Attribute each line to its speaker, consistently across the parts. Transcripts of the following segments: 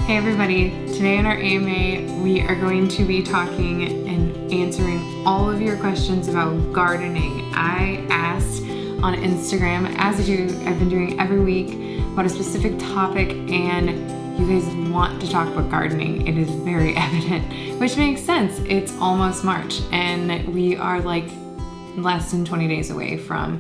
Speaker 1: Hey everybody, today in our AMA we are going to be talking and answering all of your questions about gardening. I asked on Instagram, as I've been doing every week, about a specific topic, and you guys want to talk about gardening. It is very evident, which makes sense. It's almost March and we are like less than 20 days away from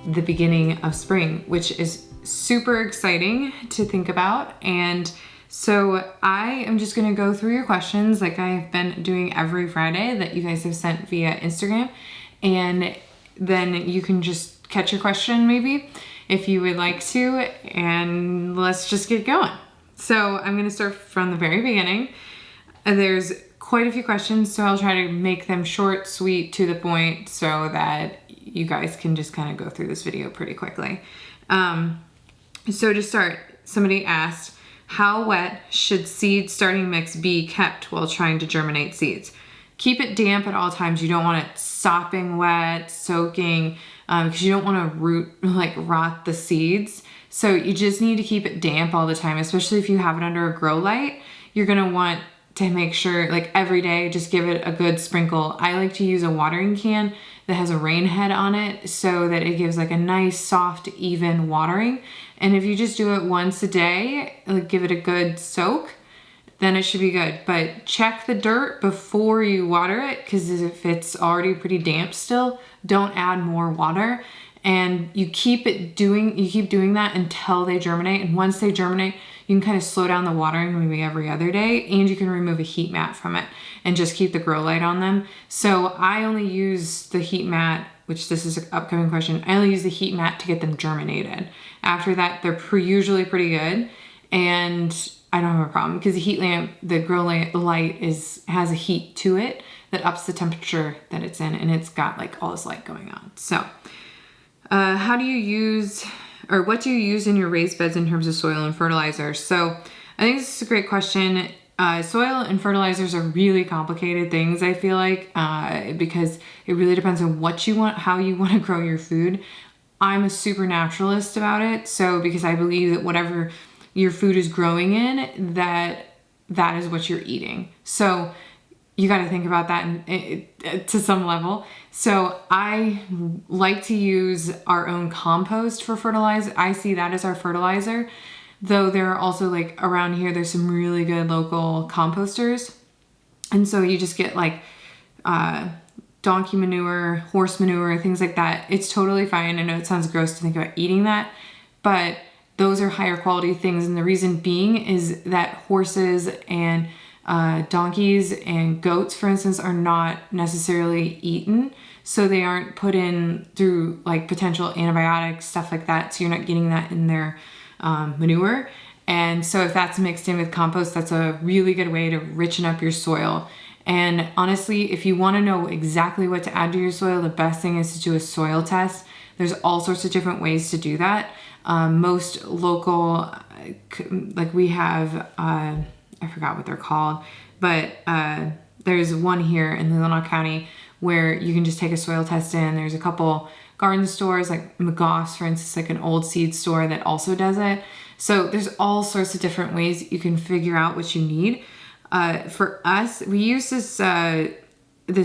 Speaker 1: the beginning of spring, which is super exciting to think about. And so I am just gonna go through your questions like I've been doing every Friday that you guys have sent via Instagram. And then you can just catch your question maybe if you would like to, and let's just get going. So I'm gonna start from the very beginning. There's quite a few questions, so I'll try to make them short, sweet, to the point so that you guys can just kind of go through this video pretty quickly. So to start, somebody asked, how wet should seed starting mix be kept while trying to germinate seeds? Keep it damp at all times. You don't want it sopping wet, soaking, because you don't want to rot the seeds. So you just need to keep it damp all the time, especially if you have it under a grow light. You're gonna want to make sure, like every day, just give it a good sprinkle. I like to use a watering can that has a rain head on it so that it gives like a nice, soft, even watering. And if you just do it once a day, like give it a good soak, then it should be good. But check the dirt before you water it, because if it's already pretty damp still, don't add more water. And you keep doing that until they germinate. And once they germinate, you can kind of slow down the watering maybe every other day, and you can remove a heat mat from it and just keep the grow light on them. So I only use the heat mat, which this is an upcoming question. I only use the heat mat to get them germinated. After that, they're usually pretty good. And I don't have a problem because the heat lamp, the grow light has a heat to it that ups the temperature that it's in, and it's got like all this light going on. So what do you use in your raised beds in terms of soil and fertilizer? So I think this is a great question. Soil and fertilizers are really complicated things, I feel like, because it really depends on what you want, how you want to grow your food. I'm a super naturalist about it. So because I believe that whatever your food is growing in, that is what you're eating. So you got to think about that to some level. So I like to use our own compost for fertilizer. I see that as our fertilizer, though there are also like around here, there's some really good local composters. And so you just get like donkey manure, horse manure, things like that. It's totally fine. I know it sounds gross to think about eating that, but those are higher quality things. And the reason being is that horses and donkeys and goats, for instance, are not necessarily eaten. So they aren't put in through like potential antibiotics, stuff like that. So you're not getting that in their manure. And so if that's mixed in with compost, that's a really good way to richen up your soil. And honestly, if you want to know exactly what to add to your soil, the best thing is to do a soil test. There's all sorts of different ways to do that. Most local, like we have, I forgot what they're called, but there's one here in Leelanau County where you can just take a soil test in. There's a couple garden stores like McGough's, for instance, like an old seed store that also does it. So there's all sorts of different ways you can figure out what you need. For us, we use this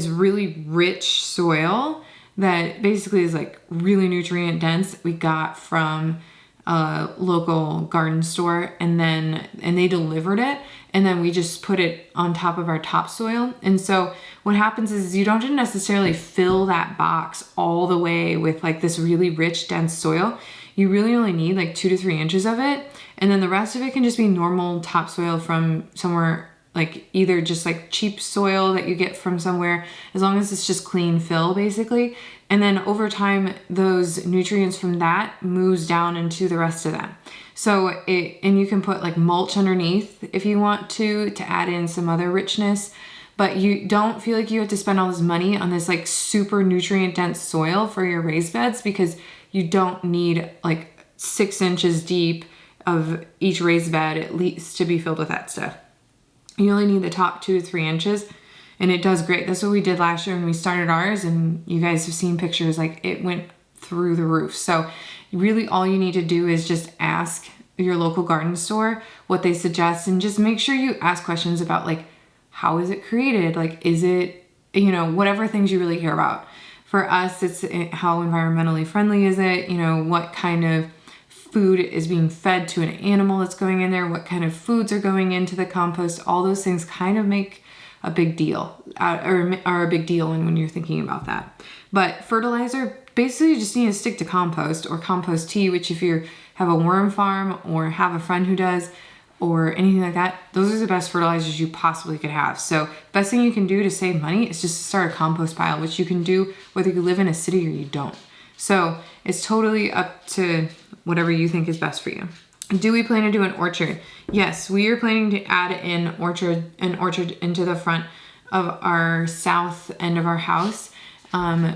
Speaker 1: really rich soil that basically is like really nutrient dense that we got from a local garden store, and they delivered it, and then we just put it on top of our topsoil. And so what happens is you don't necessarily fill that box all the way with like this really rich dense soil. You really only need like 2 to 3 inches of it, and then the rest of it can just be normal topsoil from somewhere, like either just like cheap soil that you get from somewhere, as long as it's just clean fill basically. And then over time, those nutrients from that moves down into the rest of them. So and you can put like mulch underneath if you want to add in some other richness, but you don't feel like you have to spend all this money on this like super nutrient dense soil for your raised beds, because you don't need like 6 inches deep of each raised bed at least to be filled with that stuff. You only need the top 2 to 3 inches, and it does great. That's what we did last year when we started ours, and you guys have seen pictures, like it went through the roof. So really all you need to do is just ask your local garden store what they suggest, and just make sure you ask questions about like, how is it created? Like, is it, whatever things you really care about. For us, it's how environmentally friendly is it? What kind of food is being fed to an animal that's going in there? What kind of foods are going into the compost? All those things kind of make a big deal, or are a big deal when you're thinking about that. But fertilizer, basically you just need to stick to compost or compost tea, which if you have a worm farm or have a friend who does, or anything like that, those are the best fertilizers you possibly could have. So best thing you can do to save money is just to start a compost pile, which you can do whether you live in a city or you don't. So it's totally up to whatever you think is best for you. Do we plan to do an orchard? Yes, we are planning to add an orchard into the front of our south end of our house.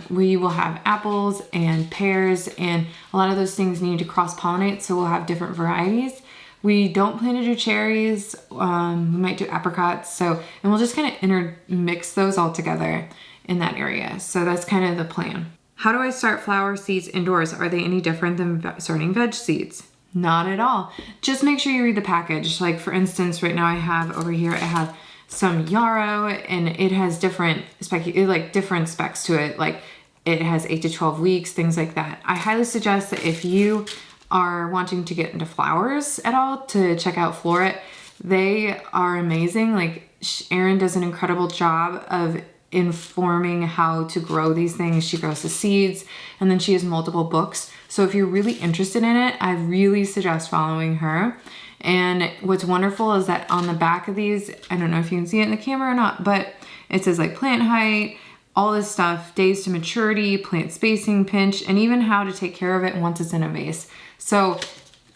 Speaker 1: We will have apples and pears, and a lot of those things need to cross-pollinate, so we'll have different varieties. We don't plan to do cherries. We might do apricots. And we'll just kind of intermix those all together in that area. So that's kind of the plan. How do I start flower seeds indoors? Are they any different than starting veg seeds? Not at all. Just make sure you read the package. Like for instance, right now I have some yarrow, and it has different specs to it. Like it has 8 to 12 weeks, things like that. I highly suggest that if you are wanting to get into flowers at all, to check out Floret. They are amazing. Like Erin does an incredible job of informing how to grow these things. She grows the seeds, and then she has multiple books. So if you're really interested in it, I really suggest following her. And what's wonderful is that on the back of these, I don't know if you can see it in the camera or not, but it says like plant height, all this stuff, days to maturity, plant spacing, pinch, and even how to take care of it once it's in a vase. So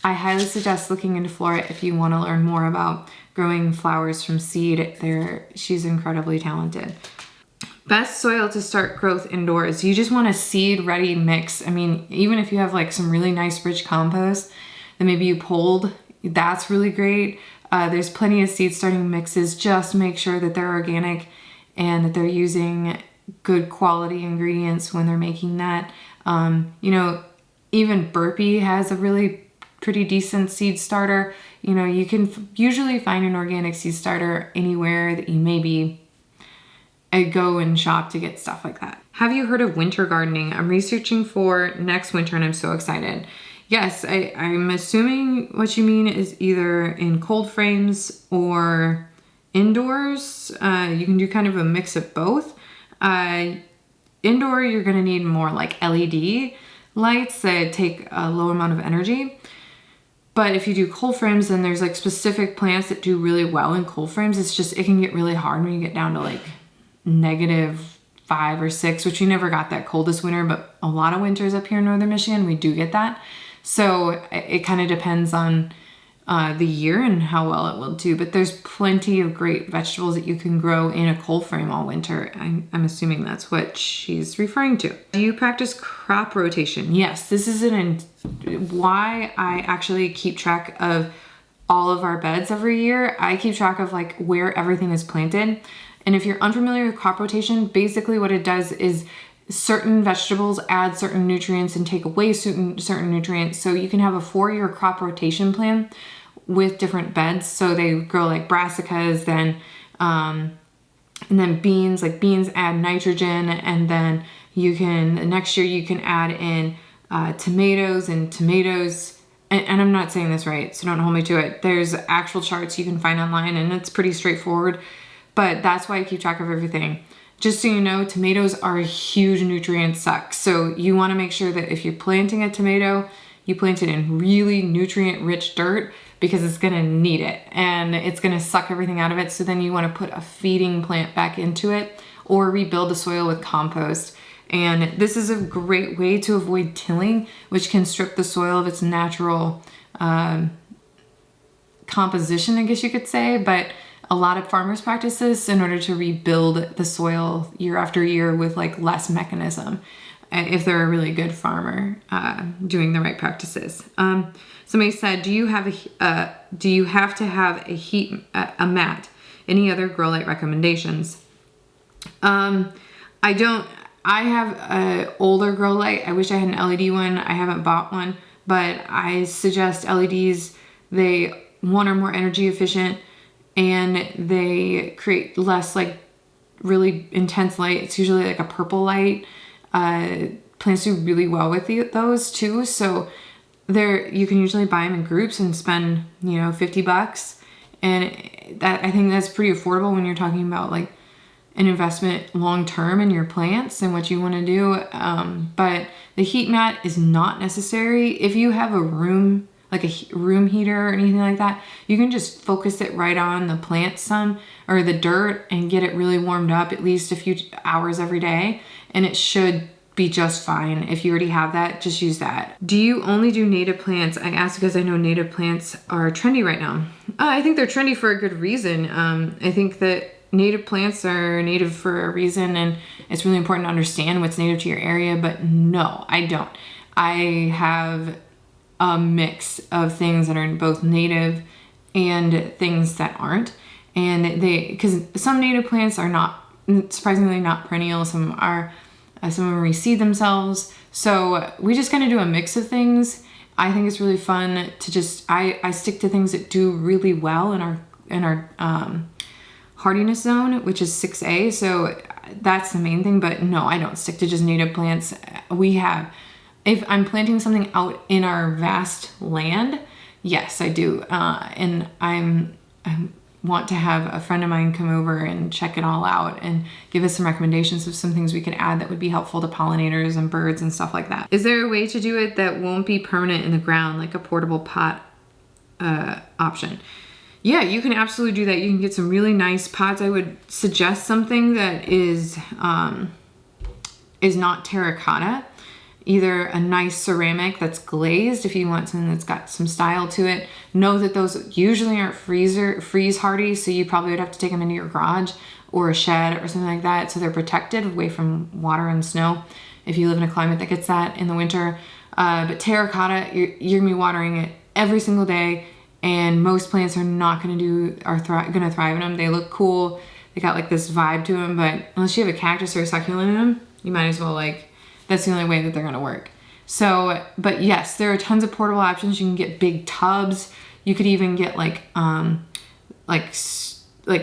Speaker 1: I highly suggest looking into Floret if you want to learn more about growing flowers from seed. She's incredibly talented. Best soil to start growth indoors. You just want a seed ready mix. I mean, even if you have like some really nice rich compost that maybe you pulled, that's really great. There's plenty of seed starting mixes. Just make sure that they're organic and that they're using good quality ingredients when they're making that. Even Burpee has a really pretty decent seed starter. You can usually find an organic seed starter anywhere that you maybe go and shop to get stuff like that. Have you heard of winter gardening? I'm researching for next winter and I'm so excited. Yes, I'm assuming what you mean is either in cold frames or indoors. You can do kind of a mix of both. Indoor, you're gonna need more like LED lights that take a low amount of energy. But if you do cold frames, then there's like specific plants that do really well in cold frames. It can get really hard when you get down to like -5 or 6, which we never got that coldest winter, but a lot of winters up here in northern Michigan, we do get that. So it kind of depends on the year and how well it will do. But there's plenty of great vegetables that you can grow in a cold frame all winter. I'm assuming that's what she's referring to. Do you practice crop rotation? Yes, this is why I actually keep track of all of our beds every year. I keep track of like where everything is planted. And if you're unfamiliar with crop rotation, basically what it does is certain vegetables add certain nutrients and take away certain nutrients. So you can have a 4-year crop rotation plan with different beds. So they grow like brassicas, and then beans. Like beans add nitrogen, and then next year you can add in tomatoes, and I'm not saying this right, so don't hold me to it. There's actual charts you can find online, and it's pretty straightforward. But that's why I keep track of everything. Just so you know, tomatoes are a huge nutrient suck. So you want to make sure that if you're planting a tomato, you plant it in really nutrient-rich dirt, because it's going to need it and it's going to suck everything out of it. So then you want to put a feeding plant back into it, or rebuild the soil with compost. And this is a great way to avoid tilling, which can strip the soil of its natural composition, I guess you could say. But a lot of farmers practice this in order to rebuild the soil year after year with like less mechanism, if they're a really good farmer doing the right practices. Somebody said, do you have to have a mat? Any other grow light recommendations? I don't. I have an older grow light. I wish I had an LED one. I haven't bought one, but I suggest LEDs They, one, are more energy efficient, and they create less like really intense light. It's usually like a purple light. Plants do really well with those too. So you can usually buy them in groups and spend, $50. And that, I think that's pretty affordable when you're talking about like an investment long-term in your plants and what you want to do. But the heat mat is not necessary. If you have a room, like a room heater or anything like that, you can just focus it right on the plant sun or the dirt and get it really warmed up at least a few hours every day. And it should be just fine. If you already have that, just use that. Do you only do native plants? I ask because I know native plants are trendy right now. I think they're trendy for a good reason. I think that native plants are native for a reason, and it's really important to understand what's native to your area, but no, I don't. I have a mix of things that are both native and things that aren't. And because some native plants are not, surprisingly, not perennial. Some are, some of them reseed themselves. So we just kind of do a mix of things. I think it's really fun to just, I stick to things that do really well in our hardiness zone, which is 6A. So that's the main thing. But no, I don't stick to just native plants. If I'm planting something out in our vast land, yes, I do. And I want to have a friend of mine come over and check it all out and give us some recommendations of some things we could add that would be helpful to pollinators and birds and stuff like that. Is there a way to do it that won't be permanent in the ground, like a portable pot option? Yeah, you can absolutely do that. You can get some really nice pots. I would suggest something that is not terracotta. Either a nice ceramic that's glazed if you want something that's got some style to it. Know that those usually aren't freeze hardy, so you probably would have to take them into your garage or a shed or something like that so they're protected away from water and snow if you live in a climate that gets that in the winter. But terracotta, you're gonna be watering it every single day, and most plants are not gonna thrive in them. They look cool, they got like this vibe to them, but unless you have a cactus or a succulent in them, you might as well that's the only way that they're gonna work. So, but yes, there are tons of portable options. You can get big tubs. You could even get like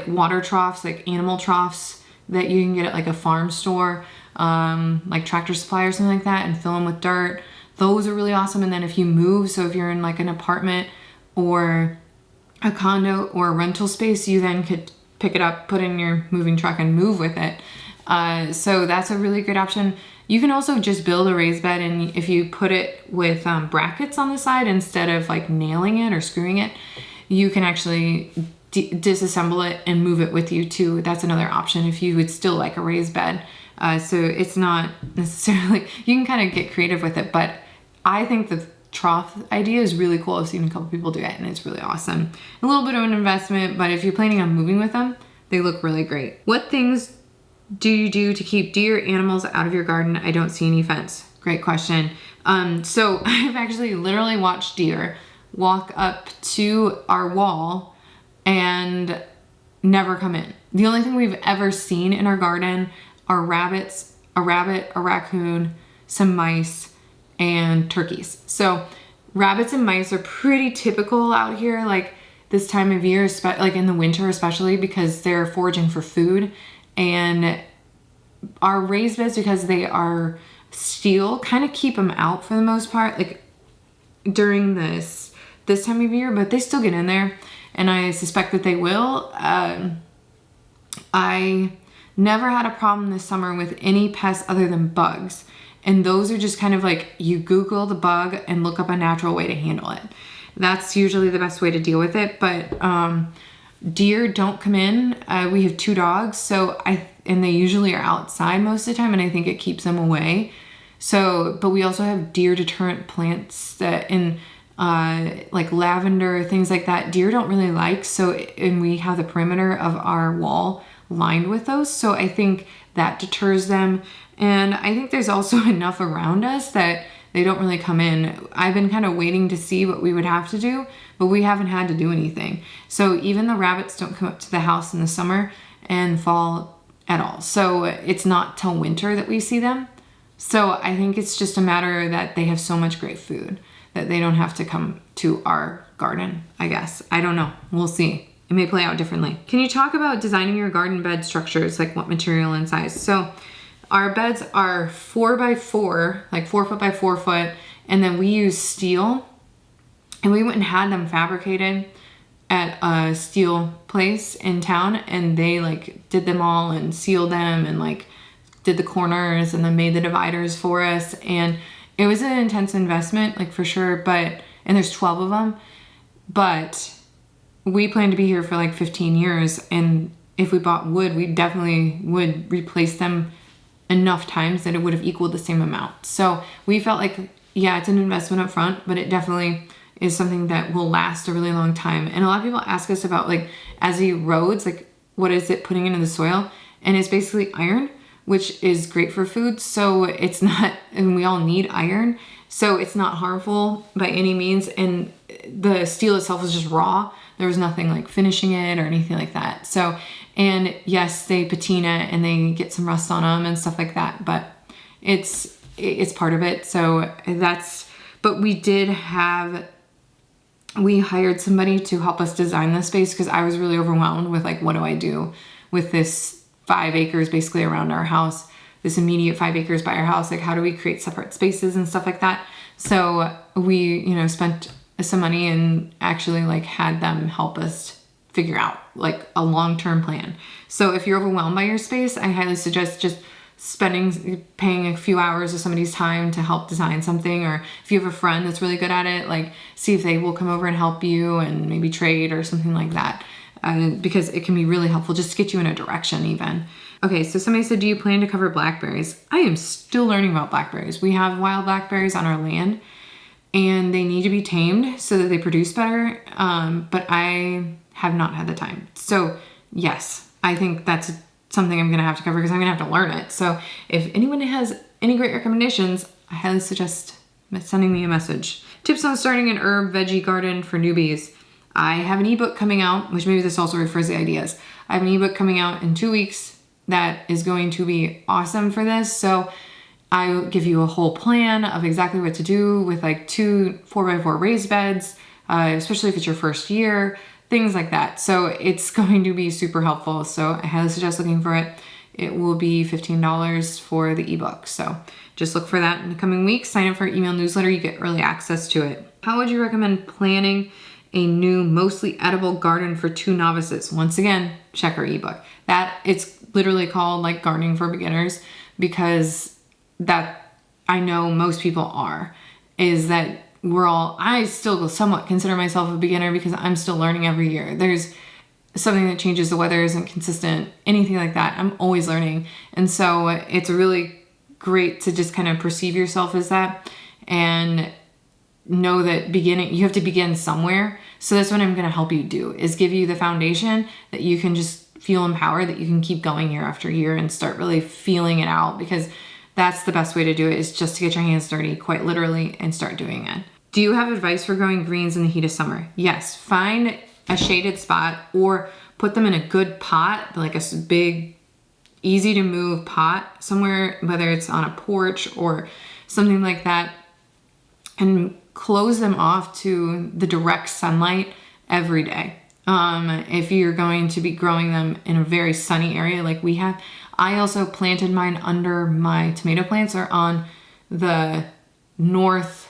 Speaker 1: water troughs, like animal troughs that you can get at like a farm store, like Tractor Supply or something like that, and fill them with dirt. Those are really awesome. And then if you move, so if you're in like an apartment or a condo or a rental space, you then could pick it up, put it in your moving truck and move with it. So that's a really good option. You can also just build a raised bed, and if you put it with brackets on the side instead of like nailing it or screwing it, you can actually disassemble it and move it with you too. That's another option if you would still like a raised bed. So it's not necessarily, you can kind of get creative with it, but I think the trough idea is really cool. I've seen a couple people do it and it's really awesome. A little bit of an investment, but if you're planning on moving with them, they look really great. What things do you do to keep deer animals out of your garden? I don't see any fence. Great question. So I've actually literally watched deer walk up to our wall and never come in. The only thing we've ever seen in our garden are rabbits, a rabbit, a raccoon, some mice, and turkeys. So rabbits and mice are pretty typical out here, like this time of year, like in the winter especially, because they're foraging for food. And our raised beds, because they are steel, kind of keep them out for the most part, like during this time of year, but they still get in there, and I suspect that they will. I never had a problem this summer with any pests other than bugs, and those are just kind of like, you Google the bug and look up a natural way to handle it. That's usually the best way to deal with it, but deer don't come in. We have 2 dogs, and they usually are outside most of the time, and I think it keeps them away. So, but we also have deer deterrent plants that like lavender, things like that, deer don't really like. So, and we have the perimeter of our wall lined with those. So I think that deters them. And I think there's also enough around us that they don't really come in. I've been kind of waiting to see what we would have to do, but we haven't had to do anything. So even the rabbits don't come up to the house in the summer and fall at all. So it's not till winter that we see them. So I think it's just a matter that they have so much great food that they don't have to come to our garden, I guess. I don't know. We'll see. It may play out differently. Can you talk about designing your garden bed structures, like what material and size? So our beds are 4x4, like 4 foot by 4 foot, and then we use steel, and we went and had them fabricated at a steel place in town, and they like did them all and sealed them and like did the corners and then made the dividers for us. And it was an intense investment, like for sure, and there's 12 of them, but we plan to be here for like 15 years. And if we bought wood, we definitely would replace them enough times that it would have equaled the same amount. So we felt like, yeah, it's an investment up front, but it definitely is something that will last a really long time. And a lot of people ask us about like, as it erodes, like what is it putting into the soil? And it's basically iron, which is great for food. So it's not, and we all need iron. So it's not harmful by any means. And the steel itself is just raw. There was nothing like finishing it or anything like that. So, and yes, they patina and they get some rust on them and stuff like that, but it's part of it. So but we hired somebody to help us design the space because I was really overwhelmed with like, what do I do with this 5 acres basically around our house, this immediate 5 acres by our house? Like, how do we create separate spaces and stuff like that? So we, spent some money and actually like had them help us figure out like a long-term plan. So if you're overwhelmed by your space, I highly suggest just paying a few hours of somebody's time to help design something. Or if you have a friend that's really good at it, like see if they will come over and help you and maybe trade or something like that. Because it can be really helpful just to get you in a direction even. Okay, so somebody said, do you plan to cover blackberries? I am still learning about blackberries. We have wild blackberries on our land and they need to be tamed so that they produce better. But I have not had the time. So yes, I think that's something I'm gonna have to cover because I'm gonna have to learn it. So if anyone has any great recommendations, I highly suggest sending me a message. Tips on starting an herb veggie garden for newbies. I have an ebook coming out, which maybe this also refers to ideas. I have an ebook coming out in 2 weeks that is going to be awesome for this. So I will give you a whole plan of exactly what to do with like 2 4x4 raised beds, especially if it's your first year, things like that. So it's going to be super helpful. So I highly suggest looking for it. It will be $15 for the ebook. So just look for that in the coming weeks. Sign up for our email newsletter. You get early access to it. How would you recommend planning a new mostly edible garden for 2 novices? Once again, check our ebook. That it's literally called like gardening for beginners because that I know most people is that I still somewhat consider myself a beginner because I'm still learning every year. There's something that changes, the weather isn't consistent, anything like that. I'm always learning. And so it's really great to just kind of perceive yourself as that and know that you have to begin somewhere. So that's what I'm going to help you do, is give you the foundation that you can just feel empowered, that you can keep going year after year and start really feeling it out, because that's the best way to do it, is just to get your hands dirty, quite literally, and start doing it. Do you have advice for growing greens in the heat of summer? Yes, find a shaded spot or put them in a good pot, like a big, easy to move pot somewhere, whether it's on a porch or something like that, and close them off to the direct sunlight every day. If you're going to be growing them in a very sunny area like we have. I also planted mine under my tomato plants, or on the northeast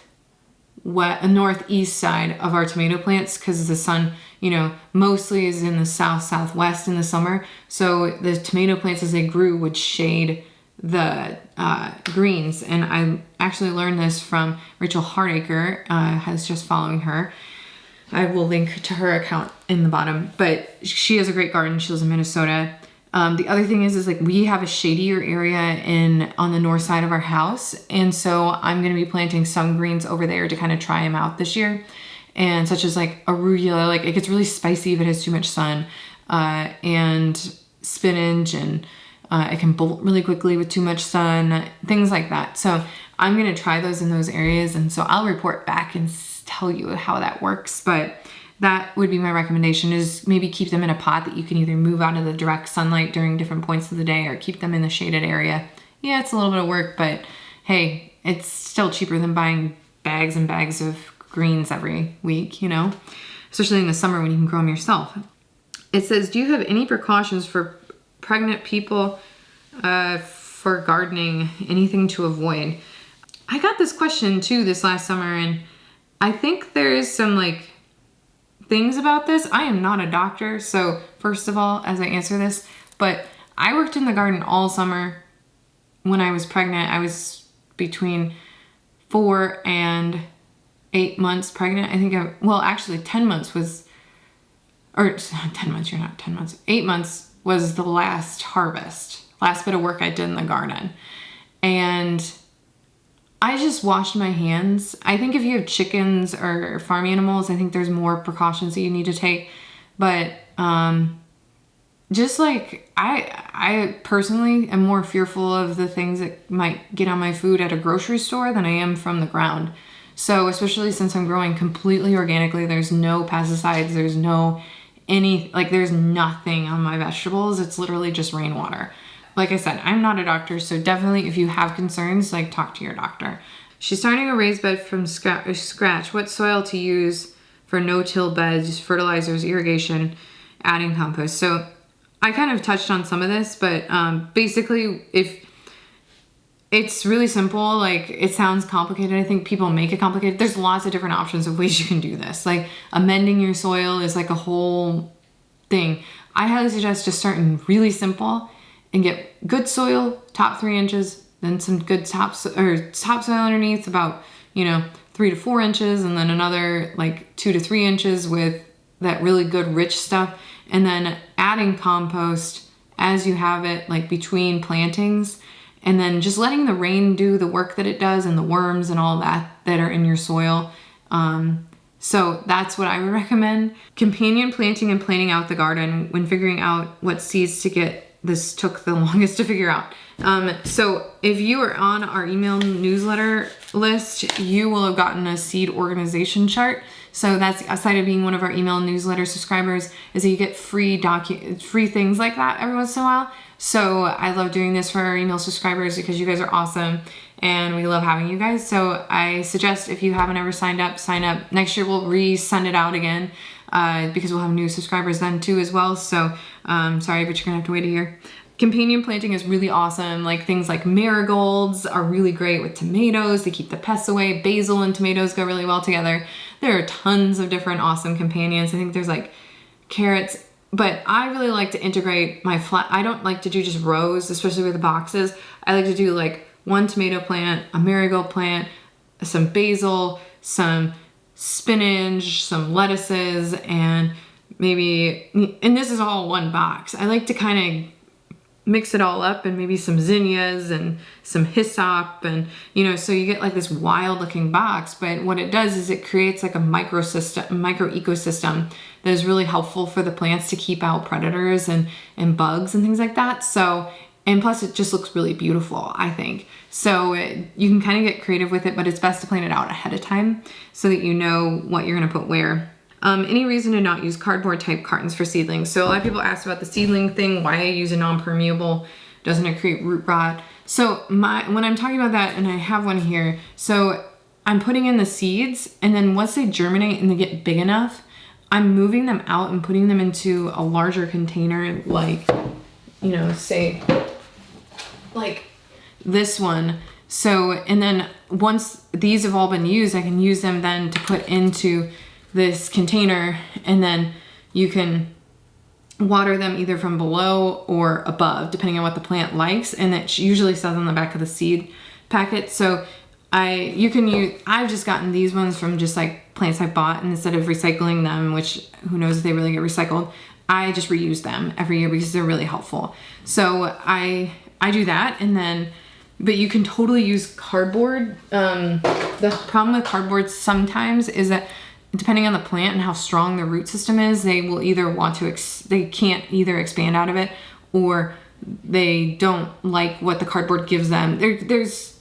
Speaker 1: side of our tomato plants, because the sun, mostly is in the southwest in the summer. So the tomato plants, as they grew, would shade the greens. And I actually learned this from Rachel Hardacre. I was just following her. I will link to her account in the bottom, but she has a great garden. She lives in Minnesota. The other thing is like we have a shadier area on the north side of our house. And so I'm going to be planting some greens over there to kind of try them out this year. And such as like arugula, like it gets really spicy if it has too much sun, and spinach, and it can bolt really quickly with too much sun, things like that. So I'm going to try those in those areas. And so I'll report back and tell you how that works. But that would be my recommendation, is maybe keep them in a pot that you can either move out of the direct sunlight during different points of the day, or keep them in the shaded area. Yeah, it's a little bit of work, but hey, it's still cheaper than buying bags and bags of greens every week, you know, especially in the summer when you can grow them yourself. It says, do you have any precautions for pregnant people for gardening? Anything to avoid? I got this question too this last summer, and I think there is some like things about this. I am not a doctor, so first of all, as I answer this, but I worked in the garden all summer when I was pregnant. I was between 4 and 8 months pregnant. I think, well, actually 10 months was, or 10 months, you're not 10 months. 8 months was the last harvest, last bit of work I did in the garden. And I just washed my hands. I think if you have chickens or farm animals, I think there's more precautions that you need to take. But just like I personally am more fearful of the things that might get on my food at a grocery store than I am from the ground. So especially since I'm growing completely organically, there's no pesticides, there's there's nothing on my vegetables. It's literally just rainwater. Like I said, I'm not a doctor, so definitely if you have concerns, like talk to your doctor. She's starting a raised bed from scratch. What soil to use for no-till beds, fertilizers, irrigation, adding compost. So I kind of touched on some of this, but basically if it's really simple, like it sounds complicated. I think people make it complicated. There's lots of different options of ways you can do this. Like amending your soil is like a whole thing. I highly suggest just starting really simple and get good soil, top 3 inches, then some good topsoil underneath, about 3 to 4 inches, and then another like 2 to 3 inches with that really good rich stuff, and then adding compost as you have it, like between plantings, and then just letting the rain do the work that it does, and the worms and all that are in your soil. So that's what I would recommend. Companion planting and planning out the garden. When figuring out what seeds to get, this took the longest to figure out. So if you are on our email newsletter list, you will have gotten a seed organization chart. So that's, aside of being one of our email newsletter subscribers, is that you get free things like that every once in a while. So I love doing this for our email subscribers because you guys are awesome and we love having you guys. So I suggest if you haven't ever signed up, sign up. Next year we'll send it out again because we'll have new subscribers then too as well. So sorry, but you're gonna have to wait a year. Companion planting is really awesome. Like things like marigolds are really great with tomatoes. They keep the pests away. Basil and tomatoes go really well together. There are tons of different awesome companions. I think there's like carrots, but I really like to integrate my I don't like to do just rows, especially with the boxes. I like to do like one tomato plant, a marigold plant, some basil, some spinach, some lettuces, and and this is all one box. I like to kind of mix it all up, and maybe some zinnias and some hyssop, and so you get like this wild looking box. But what it does is it creates like a micro ecosystem that is really helpful for the plants to keep out predators and bugs and things like that. So, and plus it just looks really beautiful, I think. So you can kind of get creative with it, but it's best to plan it out ahead of time so that you know what you're gonna put where. Any reason to not use cardboard type cartons for seedlings? So a lot of people ask about the seedling thing, why I use a non-permeable, doesn't it create root rot? So when I'm talking about that, and I have one here, so I'm putting in the seeds, and then once they germinate and they get big enough, I'm moving them out and putting them into a larger container, like, say like this one. So, and then once these have all been used, I can use them then to put into this container, and then you can water them either from below or above, depending on what the plant likes. And it usually says on the back of the seed packet. So I've just gotten these ones from just like plants I bought, and instead of recycling them, which who knows if they really get recycled, I just reuse them every year because they're really helpful. So I do that, and then, but you can totally use cardboard. The problem with cardboard sometimes is that depending on the plant and how strong the root system is, they will either they can't either expand out of it, or they don't like what the cardboard gives them. There's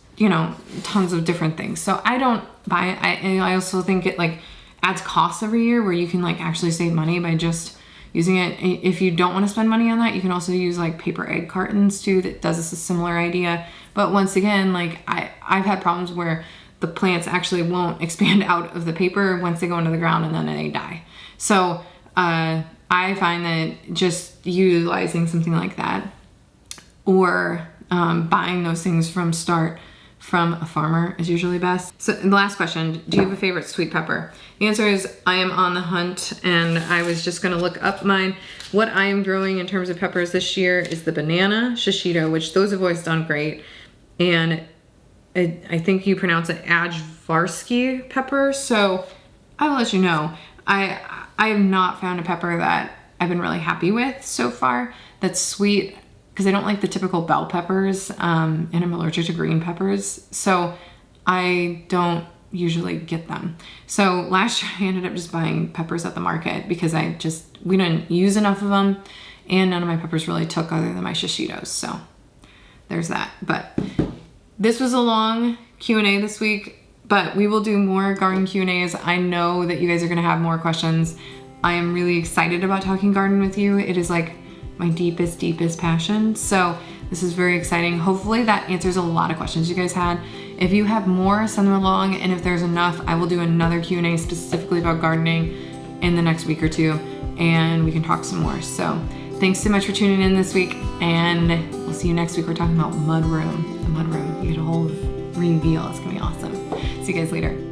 Speaker 1: tons of different things. So I don't buy it. I also think it like adds costs every year where you can like actually save money by just using it. If you don't want to spend money on that, you can also use like paper egg cartons too. That does a similar idea. But once again, like I've had problems where the plants actually won't expand out of the paper once they go into the ground, and then they die. So I find that just utilizing something like that, or buying those things from a farmer is usually best. So the last question, do you have a favorite sweet pepper? The answer is I am on the hunt, and I was just gonna look up mine. What I am growing in terms of peppers this year is the banana shishito, which those have always done great. And I think you pronounce it Ajvarsky pepper. So I will let you know. I have not found a pepper that I've been really happy with so far that's sweet, because I don't like the typical bell peppers, and I'm allergic to green peppers. So I don't usually get them. So last year I ended up just buying peppers at the market because we didn't use enough of them, and none of my peppers really took other than my shishitos. So there's that. But this was a long Q&A this week, but we will do more garden Q&As. I know that you guys are gonna have more questions. I am really excited about talking garden with you. It is like my deepest passion. So this is very exciting. Hopefully that answers a lot of questions you guys had. If you have more, send them along, and if there's enough, I will do another Q&A specifically about gardening in the next week or two, and we can talk some more. So thanks so much for tuning in this week, and we'll see you next week. We're talking about mudroom. The mudroom. You get a whole reveal. It's gonna be awesome. See you guys later.